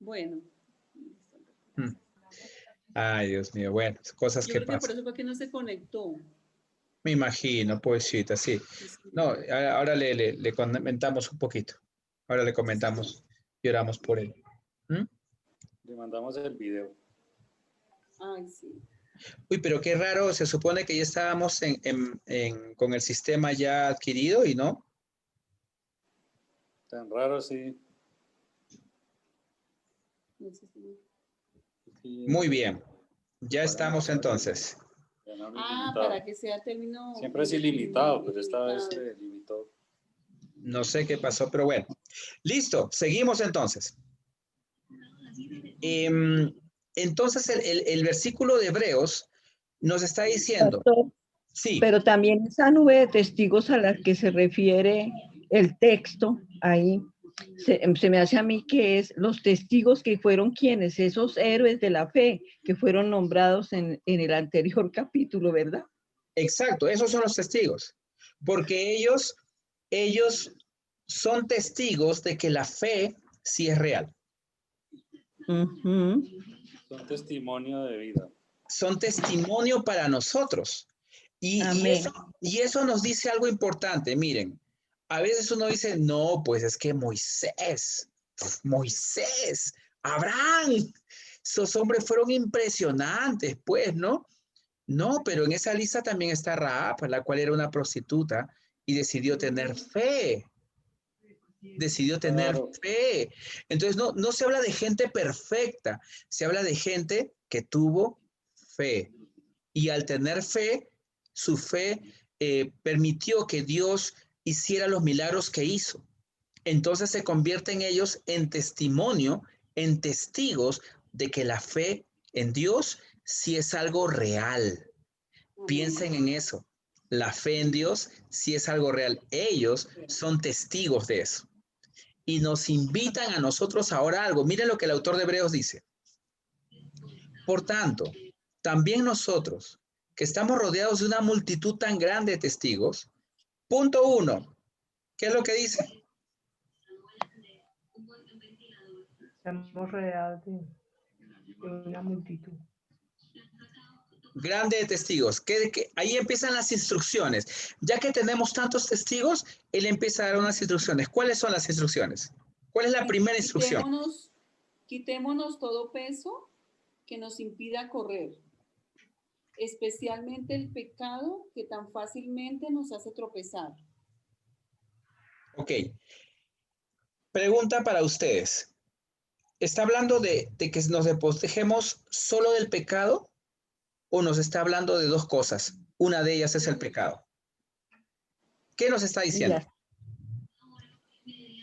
Bueno. Mm. Ay, Dios mío, bueno, cosas Yo que creo que por pasan. eso fue que no se conectó. Me imagino, pobrecita, sí. No, ahora le comentamos un poquito. Ahora le comentamos y oramos por él. ¿Mm? Le mandamos el video. Ay, sí. Uy, pero qué raro, se supone que ya estábamos con el sistema ya adquirido y no. Tan raro, sí. Muy bien, ya estamos entonces. Para que sea término. Siempre es ilimitado, pero esta vez se limitó. No sé qué pasó, pero bueno. Listo, seguimos entonces. Entonces el versículo de Hebreos nos está diciendo, Pastor, sí, pero también esa nube de testigos a la que se refiere el texto ahí, se me hace a mí que es los testigos que fueron quienes, esos héroes de la fe que fueron nombrados en el anterior capítulo, ¿verdad? exacto, esos son los testigos, porque ellos son testigos de que la fe sí es real. Uh-huh. Son testimonio de vida. Son testimonio para nosotros. Y eso nos dice algo importante. Miren, a veces uno dice, no, pues es que Moisés, Abraham, esos hombres fueron impresionantes, pues, ¿no? No, pero en esa lista también está Rahab, la cual era una prostituta y decidió tener fe. Decidió tener fe. Entonces no se habla de gente perfecta, se habla de gente que tuvo fe. Y al tener fe, su fe permitió que Dios hiciera los milagros que hizo. Entonces se convierten ellos en testimonio, en testigos de que la fe en Dios sí es algo real. Piensen en eso. La fe en Dios sí es algo real. Ellos son testigos de eso. Y nos invitan a nosotros ahora algo. Miren lo que el autor de Hebreos dice. Por tanto, también nosotros, que estamos rodeados de una multitud tan grande de testigos, punto 1, ¿qué es lo que dice? Estamos rodeados de una multitud. Grande de testigos. Ahí empiezan las instrucciones. Ya que tenemos tantos testigos, él empieza a dar unas instrucciones. ¿Cuáles son las instrucciones? ¿Cuál es la primera instrucción? Quitémonos todo peso que nos impida correr, especialmente el pecado que tan fácilmente nos hace tropezar. Ok. Pregunta para ustedes. ¿Está hablando de que nos despojemos solo del pecado o nos está hablando de dos cosas? Una de ellas es el pecado. ¿Qué nos está diciendo?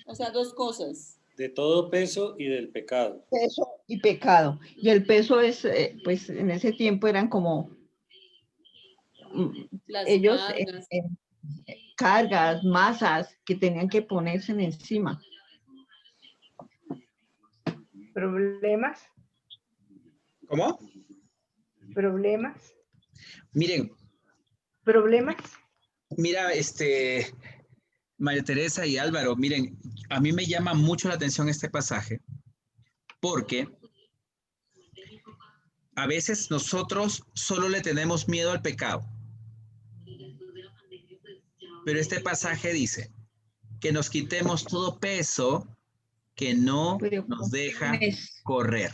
O sea, dos cosas. De todo peso y del pecado. Peso y pecado. Y el peso es, pues en ese tiempo eran como ellos cargas, masas que tenían que ponerse encima. ¿Problemas? ¿Cómo? ¿Problemas? Miren. ¿Problemas? Mira, María Teresa y Álvaro, miren, a mí me llama mucho la atención este pasaje porque a veces nosotros solo le tenemos miedo al pecado. Pero este pasaje dice que nos quitemos todo peso que no nos deja correr.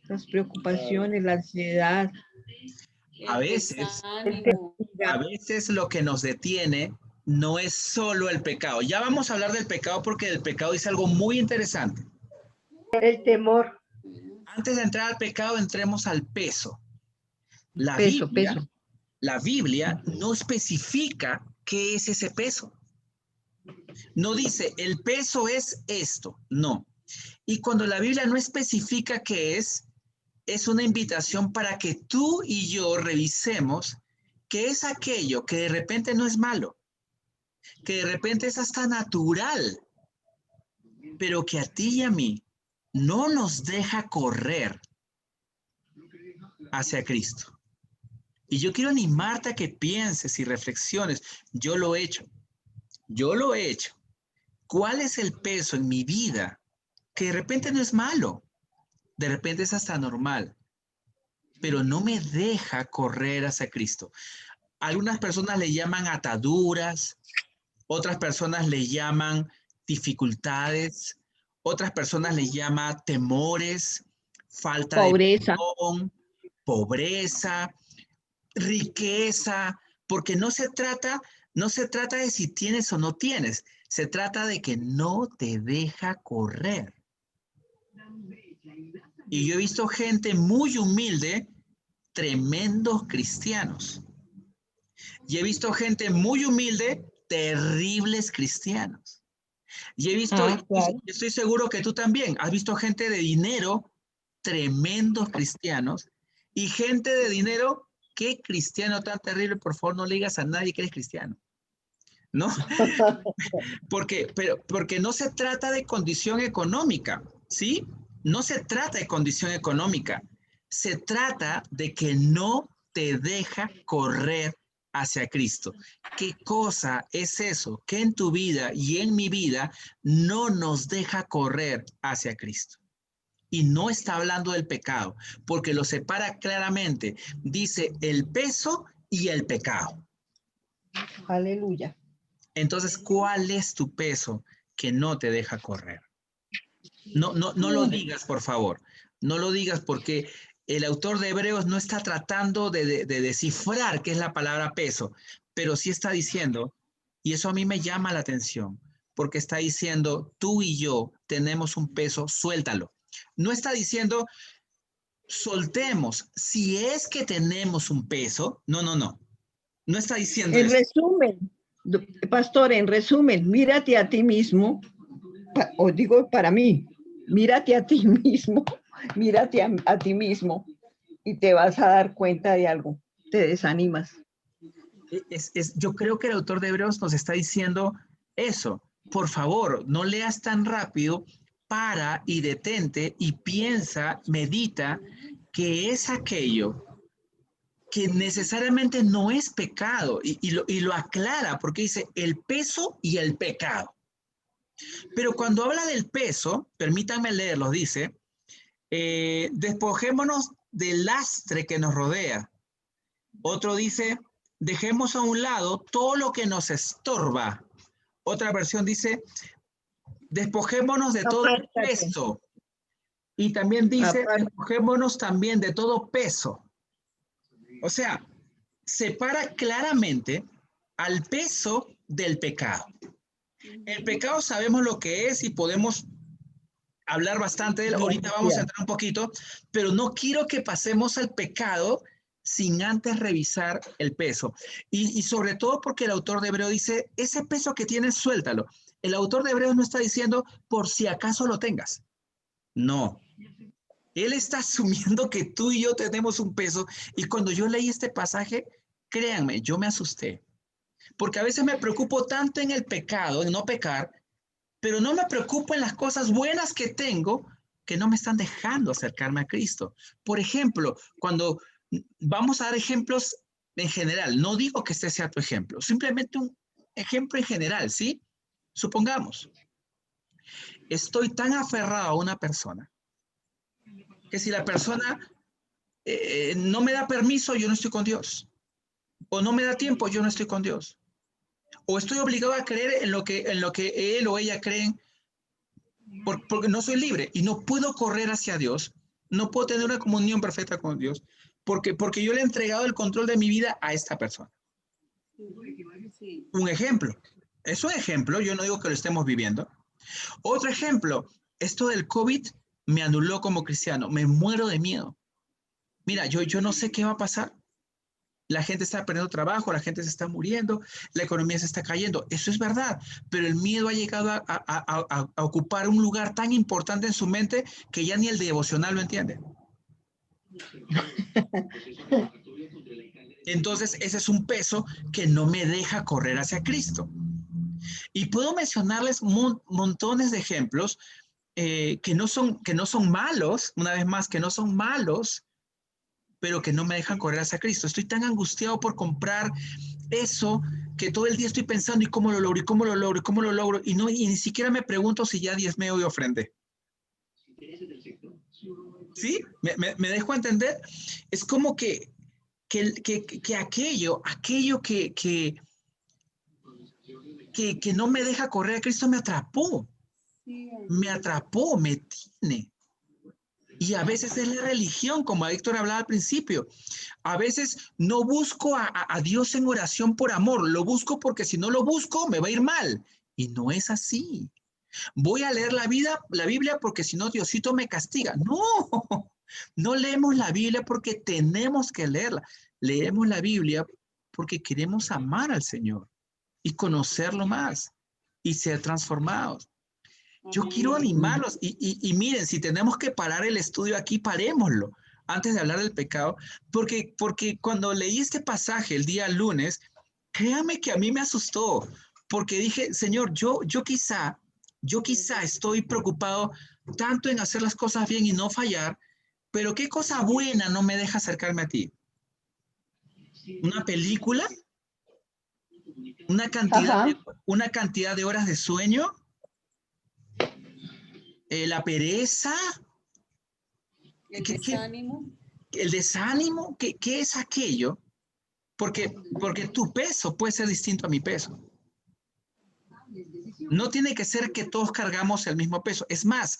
Las preocupaciones, la ansiedad. A veces lo que nos detiene no es solo el pecado. Ya vamos a hablar del pecado porque el pecado dice algo muy interesante. El temor. Antes de entrar al pecado, entremos al peso. La Biblia no especifica qué es ese peso. No dice, el peso es esto. No. Y cuando la Biblia no especifica qué es una invitación para que tú y yo revisemos qué es aquello que de repente no es malo, que de repente es hasta natural, pero que a ti y a mí no nos deja correr hacia Cristo. Y yo quiero animarte a que pienses y reflexiones. Yo lo he hecho. ¿Cuál es el peso en mi vida que de repente no es malo, de repente es hasta normal, pero no me deja correr hacia Cristo. Algunas personas le llaman ataduras, otras personas le llaman dificultades, otras personas le llaman temores, falta Pobreza. de perdón, pobreza, riqueza, porque no se trata de si tienes o no tienes, se trata de que no te deja correr. Y yo he visto gente muy humilde, tremendos cristianos. Y he visto gente muy humilde, terribles cristianos. Y he visto, Claro. estoy seguro que tú también, has visto gente de dinero, tremendos cristianos, y gente de dinero, qué cristiano tan terrible, por favor no le digas a nadie que eres cristiano. ¿No? Porque no se trata de condición económica, ¿sí? No se trata de condición económica. Se trata de que no te deja correr hacia Cristo. ¿Qué cosa es eso que en tu vida y en mi vida no nos deja correr hacia Cristo? Y no está hablando del pecado, porque lo separa claramente. Dice el peso y el pecado. Aleluya. Entonces, ¿cuál es tu peso que no te deja correr? No lo digas, por favor. No lo digas porque el autor de Hebreos no está tratando de descifrar qué es la palabra peso, pero sí está diciendo, y eso a mí me llama la atención, porque está diciendo, tú y yo tenemos un peso, suéltalo. No está diciendo, soltemos, si es que tenemos un peso. No. No está diciendo En eso. resumen, pastor, en resumen, mírate a ti mismo, os digo para mí, mírate a ti mismo, mírate a ti mismo y te vas a dar cuenta de algo, te desanimas. Yo creo que el autor de Hebreos nos está diciendo eso. Por favor, no leas tan rápido, para y detente y piensa, medita, que es aquello que necesariamente no es pecado y lo aclara porque dice el peso y el pecado. Pero cuando habla del peso, permítanme leerlo, dice, despojémonos del lastre que nos rodea. Otro dice, dejemos a un lado todo lo que nos estorba. Otra versión dice, despojémonos de todo peso. Y también dice, despojémonos también de todo peso. O sea, separa claramente al peso del pecado. El pecado sabemos lo que es y podemos hablar bastante de él. Ahorita vamos a entrar un poquito, pero no quiero que pasemos al pecado sin antes revisar el peso. Y sobre todo porque el autor de Hebreos dice, ese peso que tienes, suéltalo. El autor de Hebreos no está diciendo por si acaso lo tengas. No. Él está asumiendo que tú y yo tenemos un peso. Y cuando yo leí este pasaje, créanme, yo me asusté. Porque a veces me preocupo tanto en el pecado, en no pecar, pero no me preocupo en las cosas buenas que tengo que no me están dejando acercarme a Cristo. Por ejemplo, cuando vamos a dar ejemplos en general, no digo que este sea tu ejemplo, simplemente un ejemplo en general, ¿sí? Supongamos, estoy tan aferrado a una persona que si la persona no me da permiso, yo no estoy con Dios. O no me da tiempo, yo no estoy con Dios. O estoy obligado a creer en lo que él o ella creen porque no soy libre y no puedo correr hacia Dios. No puedo tener una comunión perfecta con Dios porque yo le he entregado el control de mi vida a esta persona. Sí. Un ejemplo. Es un ejemplo, yo no digo que lo estemos viviendo. Otro ejemplo, esto del COVID me anuló como cristiano. Me muero de miedo. Mira, yo no sé qué va a pasar. La gente está perdiendo trabajo, la gente se está muriendo, la economía se está cayendo. Eso es verdad, pero el miedo ha llegado a ocupar un lugar tan importante en su mente que ya ni el devocional lo entiende. Entonces, ese es un peso que no me deja correr hacia Cristo. Y puedo mencionarles montones de ejemplos que no son malos, una vez más, que no son malos, pero que no me dejan correr hacia Cristo. Estoy tan angustiado por comprar eso que todo el día estoy pensando, ¿y cómo lo logro? ¿Y cómo lo logro? ¿Y cómo lo logro? Y ni siquiera me pregunto si ya diezmé o ofrendé. ¿Sí? ¿Me dejo entender? Es como que aquello que no me deja correr a Cristo me atrapó, me tiene. Y a veces es la religión, como Héctor hablaba al principio. A veces no busco a Dios en oración por amor, lo busco porque si no lo busco me va a ir mal. Y no es así. Voy a leer la Biblia porque si no Diosito me castiga. No, no leemos la Biblia porque tenemos que leerla. Leemos la Biblia porque queremos amar al Señor y conocerlo más y ser transformados. Yo quiero animarlos y miren, si tenemos que parar el estudio aquí, parémoslo antes de hablar del pecado, porque cuando leí este pasaje el día lunes, créame que a mí me asustó, porque dije, Señor, yo quizá estoy preocupado tanto en hacer las cosas bien y no fallar, pero ¿qué cosa buena no me deja acercarme a ti? ¿Una película? ¿Una cantidad de horas de sueño? ¿La pereza? El desánimo. ¿El desánimo? ¿Qué es aquello? Porque tu peso puede ser distinto a mi peso. No tiene que ser que todos cargamos el mismo peso. Es más,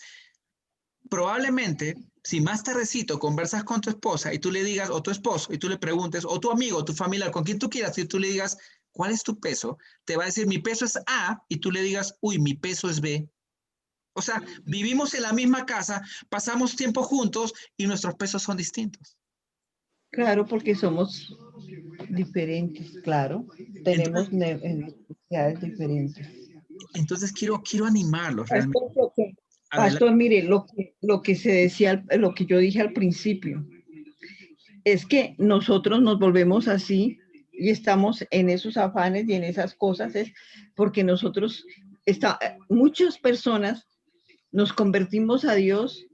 probablemente, si más tardecito conversas con tu esposa y tú le digas, o tu esposo, y tú le preguntes, o tu amigo, o tu familiar, con quien tú quieras, y tú le digas, ¿cuál es tu peso? Te va a decir, mi peso es A, y tú le digas, uy, mi peso es B. O sea, vivimos en la misma casa, pasamos tiempo juntos y nuestros pesos son distintos. Claro, porque somos diferentes, claro. Tenemos necesidades diferentes. Entonces quiero animarlos realmente. Pastor, mire, lo que se decía, lo que yo dije al principio, es que nosotros nos volvemos así y estamos en esos afanes y en esas cosas, es porque nosotros, muchas personas nos convertimos a Dios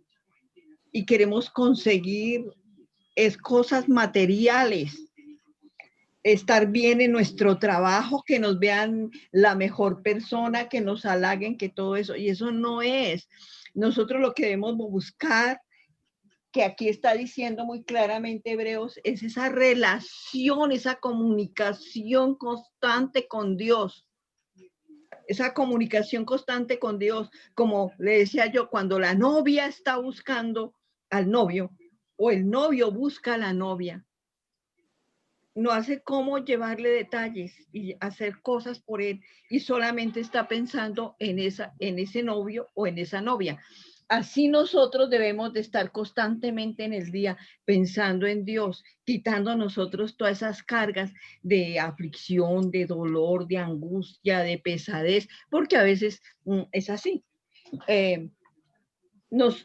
y queremos conseguir cosas materiales, estar bien en nuestro trabajo, que nos vean la mejor persona, que nos halaguen, que todo eso, y eso no es. Nosotros lo que debemos buscar, que aquí está diciendo muy claramente Hebreos, es esa relación, esa comunicación constante con Dios. Esa comunicación constante con Dios, como le decía yo, cuando la novia está buscando al novio o el novio busca a la novia, no hace cómo llevarle detalles y hacer cosas por él y solamente está pensando en ese novio o en esa novia. Así nosotros debemos de estar constantemente en el día pensando en Dios, quitando a nosotros todas esas cargas de aflicción, de dolor, de angustia, de pesadez, porque a veces es así. Nos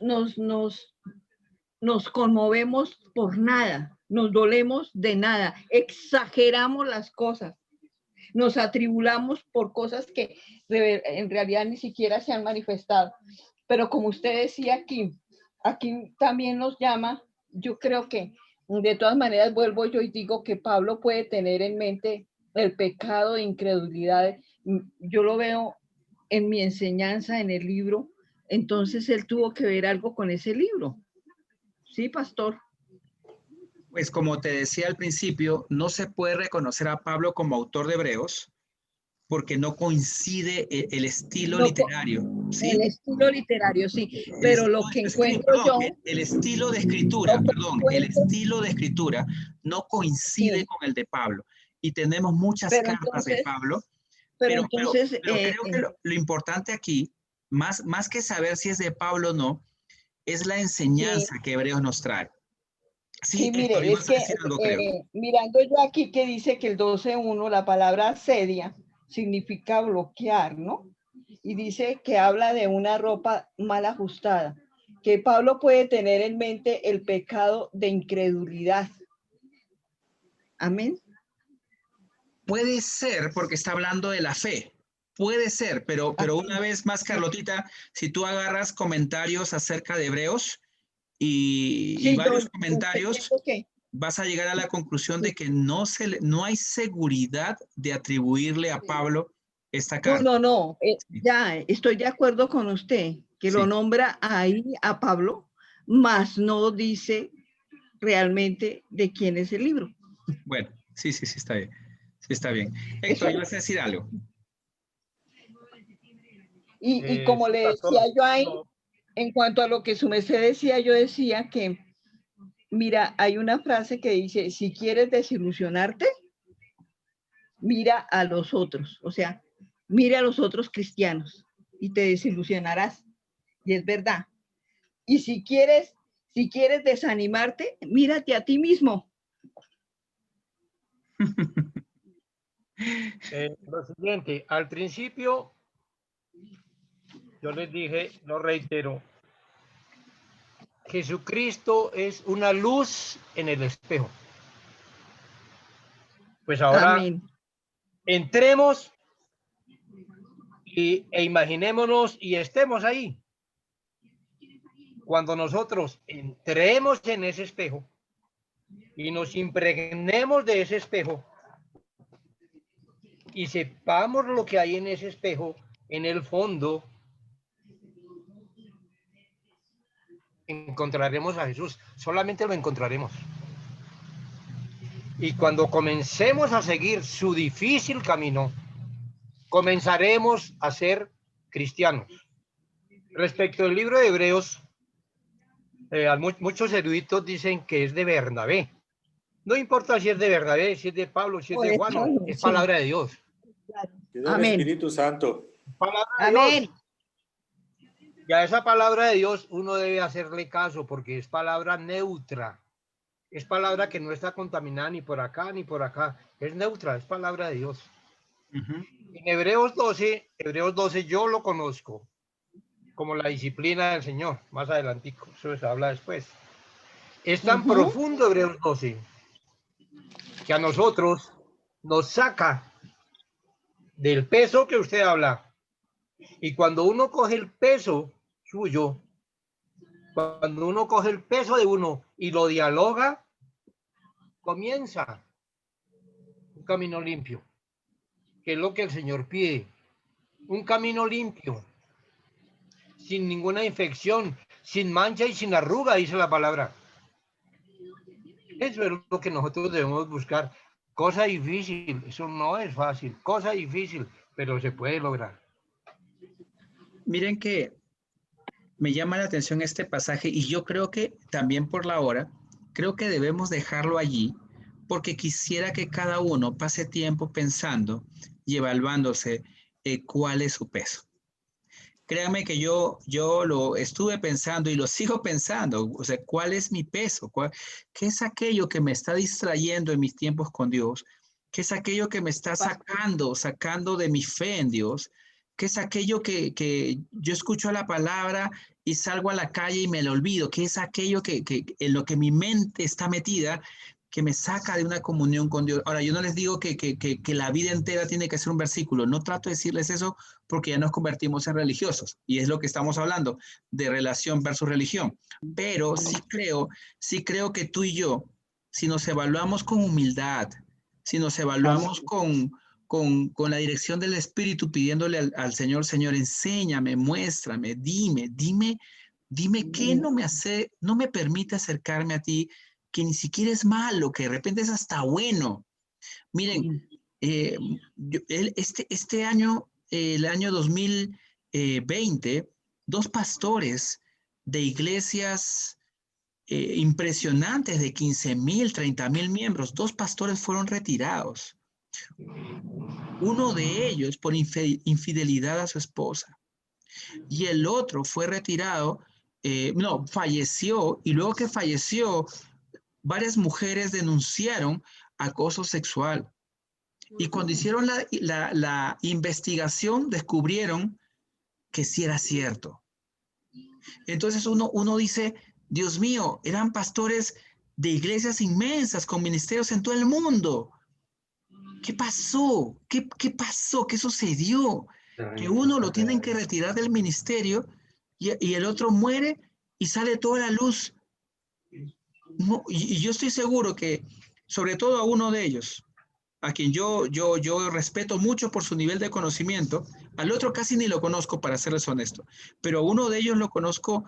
conmovemos por nada, nos dolemos de nada, exageramos las cosas, nos atribulamos por cosas que en realidad ni siquiera se han manifestado. Pero como usted decía aquí también nos llama, yo creo que de todas maneras vuelvo yo y digo que Pablo puede tener en mente el pecado de incredulidad. Yo lo veo en mi enseñanza en el libro, entonces él tuvo que ver algo con ese libro. Sí, pastor. Pues como te decía al principio, no se puede reconocer a Pablo como autor de Hebreos porque no coincide el estilo literario, ¿sí? El estilo literario, sí, pero lo que encuentro yo... El estilo de escritura, el estilo de escritura no coincide con el de Pablo. Y tenemos muchas cartas de Pablo, pero creo que lo importante aquí, más que saber si es de Pablo o no, es la enseñanza que Hebreos nos trae. Sí, mire, es que mirando yo aquí que dice que el 12.1, la palabra asedia, significa bloquear, ¿no? Y dice que habla de una ropa mal ajustada, que Pablo puede tener en mente el pecado de incredulidad. Amén. Puede ser porque está hablando de la fe. Puede ser, pero una vez más, Carlotita, si tú agarras comentarios acerca de Hebreos y varios comentarios, vas a llegar a la conclusión de que no hay seguridad de atribuirle a Pablo esta carta. No, ya estoy de acuerdo con usted, que Sí. lo nombra ahí a Pablo, mas no dice realmente de quién es el libro. Bueno, sí, está bien. Sí, está bien. Eso, Héctor, ¿ibas a decir algo? y como Sí, le pastor. decía yo ahí, No, en cuanto a lo que su merced decía, yo decía que, mira, hay una frase que dice, si quieres desilusionarte, mira a los otros, o sea, mira a los otros cristianos y te desilusionarás. Y es verdad. Y si quieres desanimarte, mírate a ti mismo. lo siguiente, al principio yo les dije, lo reitero, Jesucristo es una luz en el espejo. Pues ahora Amén. entremos e imaginémonos y estemos ahí. Cuando nosotros entremos en ese espejo y nos impregnemos de ese espejo y sepamos lo que hay en ese espejo, en el fondo encontraremos a Jesús, solamente lo encontraremos. Y cuando comencemos a seguir su difícil camino, comenzaremos a ser cristianos. Respecto al libro de Hebreos, muchos eruditos dicen que es de Bernabé. No importa si es de Bernabé, si es de Pablo, si es de Juan, es Sí. palabra de Dios. Y del Amén. Espíritu Santo. Palabra de Amén. Dios. Y a esa palabra de Dios uno debe hacerle caso porque es palabra neutra. Es palabra que no está contaminada ni por acá ni por acá. Es neutra, es palabra de Dios. En Hebreos 12 yo lo conozco como la disciplina del Señor. Más adelantico, eso se habla después. Es tan profundo Hebreos 12 que a nosotros nos saca del peso que usted habla. Y cuando uno coge el peso suyo, cuando uno coge el peso de uno y lo dialoga, comienza un camino limpio, que es lo que el Señor pide. Un camino limpio, sin ninguna infección, sin mancha y sin arruga, dice la palabra. Eso es lo que nosotros debemos buscar. Cosa difícil, eso no es fácil, cosa difícil, pero se puede lograr. Miren que me llama la atención este pasaje y yo creo que también por la hora, creo que debemos dejarlo allí porque quisiera que cada uno pase tiempo pensando y evaluándose cuál es su peso. Créanme que yo lo estuve pensando y lo sigo pensando, o sea, ¿cuál es mi peso? ¿Qué es aquello que me está distrayendo en mis tiempos con Dios? ¿Qué es aquello que me está sacando de mi fe en Dios? ¿Qué es aquello que yo escucho la palabra y salgo a la calle y me lo olvido? ¿Qué es aquello que en lo que mi mente está metida que me saca de una comunión con Dios? Ahora, yo no les digo que la vida entera tiene que ser un versículo. No trato de decirles eso porque ya nos convertimos en religiosos. Y es lo que estamos hablando, de relación versus religión. Pero sí creo que tú y yo, si nos evaluamos con humildad, si nos evaluamos con la dirección del Espíritu, pidiéndole al Señor, Señor, enséñame, muéstrame, dime qué no me permite acercarme a ti, que ni siquiera es malo, que de repente es hasta bueno. Miren, este año, el año 2020, dos pastores de iglesias impresionantes de 15,000, 30,000 miembros, dos pastores fueron retirados. Uno de ellos por infidelidad a su esposa y el otro fue retirado, falleció, y luego que falleció, varias mujeres denunciaron acoso sexual. Y cuando hicieron la investigación, descubrieron que sí era cierto. Entonces uno dice, Dios mío, eran pastores de iglesias inmensas, con ministerios en todo el mundo. ¿Qué pasó? ¿Qué pasó? ¿Qué sucedió? Que uno lo tienen que retirar del ministerio y el otro muere y sale toda la luz. No, y yo estoy seguro que, sobre todo a uno de ellos, a quien yo respeto mucho por su nivel de conocimiento, al otro casi ni lo conozco, para serles honesto, pero a uno de ellos lo conozco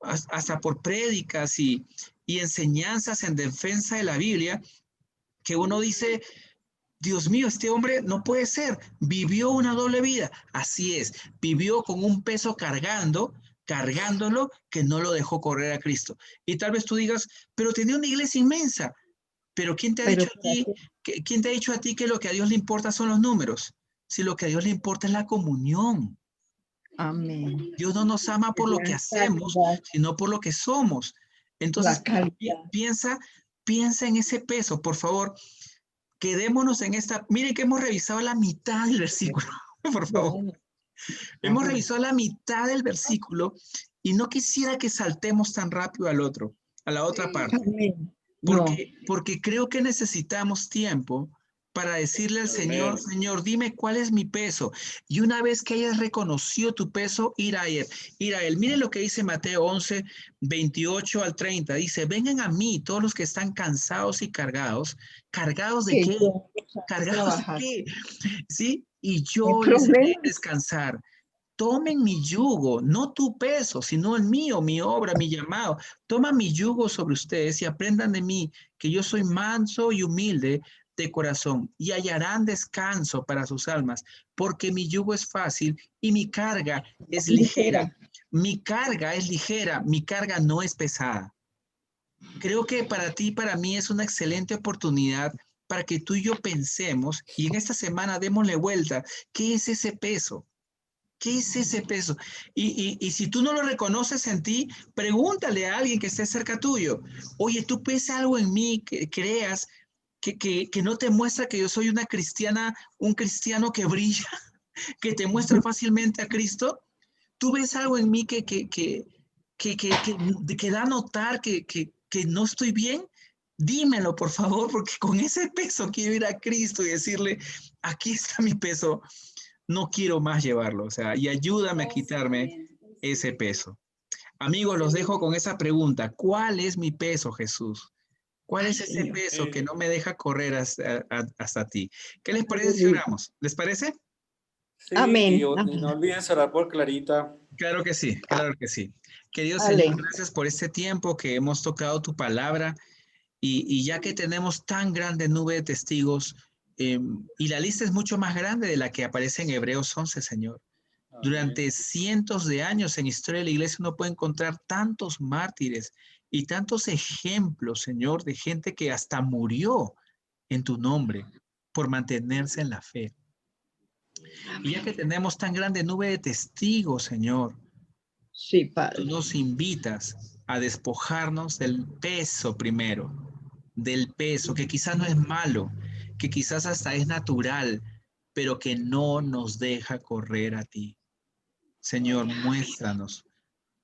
hasta por prédicas y enseñanzas en defensa de la Biblia, que uno dice, Dios mío, este hombre no puede ser, vivió una doble vida. Así es, vivió con un peso cargándolo, que no lo dejó correr a Cristo. Y tal vez tú digas, pero tenía una iglesia inmensa. Pero ¿quién te ha dicho a ti que lo que a Dios le importa son los números? Si lo que a Dios le importa es la comunión. Amén. Dios no nos ama por lo que hacemos, sino por lo que somos. Entonces, piensa en ese peso, por favor. Quedémonos en esta. Miren que hemos revisado la mitad del versículo, por favor. Hemos revisado la mitad del versículo y no quisiera que saltemos tan rápido a la otra parte. Porque creo que necesitamos tiempo para decirle al Señor, Señor, dime cuál es mi peso. Y una vez que hayas reconocido tu peso, ir a Él. Miren lo que dice Mateo 11, 28 al 30. Dice, vengan a mí todos los que están cansados y cargados. ¿Cargados de qué? ¿Cargados de qué? ¿Sí? Y yo les haré descansar. Tomen mi yugo, no tu peso, sino el mío, mi obra, mi llamado. Toma mi yugo sobre ustedes y aprendan de mí, que yo soy manso y humilde de corazón, y hallarán descanso para sus almas, porque mi yugo es fácil y mi carga es ligera. Mi carga es ligera, mi carga no es pesada. Creo que para ti, para mí es una excelente oportunidad para que tú y yo pensemos, y en esta semana démosle vuelta, ¿qué es ese peso? ¿Qué es ese peso? Y si tú no lo reconoces en ti, pregúntale a alguien que esté cerca tuyo. Oye, ¿tú pesas algo en mí que creas que no te muestra que yo soy una cristiana, un cristiano que brilla, que te muestra fácilmente a Cristo? ¿Tú ves algo en mí que da a notar que no estoy bien? Dímelo, por favor, porque con ese peso quiero ir a Cristo y decirle, aquí está mi peso. No quiero más llevarlo, o sea, y ayúdame a quitarme ese peso. Amigos, los dejo con esa pregunta. ¿Cuál es mi peso, Jesús? ¿Cuál es ese peso que no me deja correr hasta ti? ¿Qué les parece si oramos? ¿Les parece? Sí, Amén. y no olviden orar por Clarita. Claro que sí, claro que sí. Querido Señor, gracias por este tiempo que hemos tocado tu palabra y ya que tenemos tan grande nube de testigos, y la lista es mucho más grande de la que aparece en Hebreos 11, Señor. Durante cientos de años en historia de la iglesia uno puede encontrar tantos mártires y tantos ejemplos, Señor, de gente que hasta murió en tu nombre por mantenerse en la fe. Y ya que tenemos tan grande nube de testigos, Señor, sí, Padre, tú nos invitas a despojarnos del peso primero, del peso, que quizás no es malo, que quizás hasta es natural, pero que no nos deja correr a ti. Señor, muéstranos.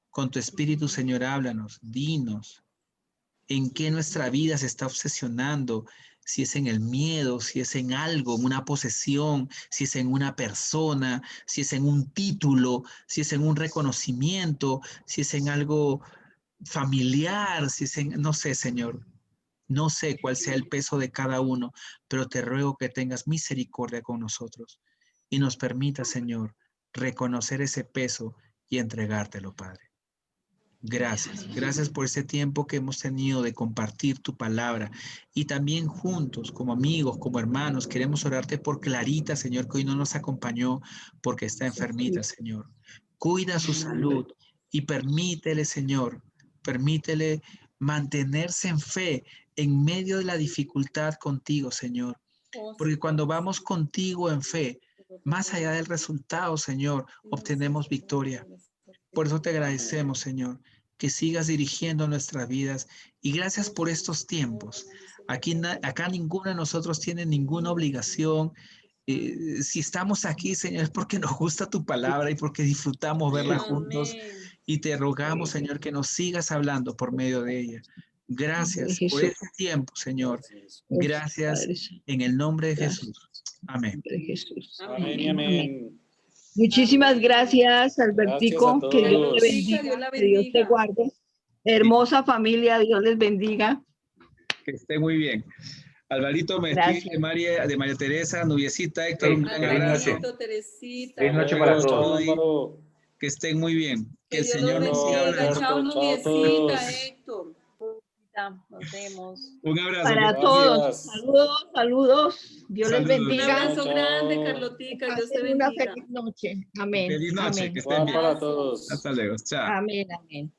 Con tu espíritu, Señor, háblanos, dinos en qué nuestra vida se está obsesionando, si es en el miedo, si es en algo, en una posesión, si es en una persona, si es en un título, si es en un reconocimiento, si es en algo familiar, si es en, no sé, Señor. No sé cuál sea el peso de cada uno, pero te ruego que tengas misericordia con nosotros y nos permita, Señor, reconocer ese peso y entregártelo, Padre. Gracias, gracias por este tiempo que hemos tenido de compartir tu palabra y también juntos, como amigos, como hermanos, queremos orarte por Clarita, Señor, que hoy no nos acompañó porque está enfermita, Señor. Cuida su salud y permítele, Señor, permítele mantenerse en fe en medio de la dificultad contigo, Señor. Porque cuando vamos contigo en fe, más allá del resultado, Señor, obtenemos victoria. Por eso te agradecemos, Señor, que sigas dirigiendo nuestras vidas y gracias por estos tiempos. Acá ninguno de nosotros tiene ninguna obligación. Si estamos aquí, Señor, es porque nos gusta tu palabra y porque disfrutamos verla juntos y te rogamos, Señor, que nos sigas hablando por medio de ella. Gracias por este tiempo, Señor. Gracias en el nombre de Jesús. Amén. Amén y amén. Muchísimas gracias, Albertico. Gracias a Que Dios todos. te bendiga, que Dios te guarde. Hermosa familia, Dios les bendiga. Que esté muy bien. Alvarito me Gracias. escribe de María Teresa, Nubiecita, Héctor, un gran abrazo. Alvarito, Teresita. Feliz noche para Chao, todos. Álvaro. Que estén muy bien. Que el Dios Señor los nos siga bendiga. hablando. Chao, Chao, noviecita, todos. Héctor. Nos vemos. Un abrazo. Para que todos. Gracias. Saludos, saludos. Dios les Saludos. Un bendiga. abrazo Chao. grande, Carlotica. Dios te Pasen una bendiga. feliz noche. Amén. Feliz noche. Amén. Que estén Igual bien. para todos. Hasta luego. Chao. Amén. Amén.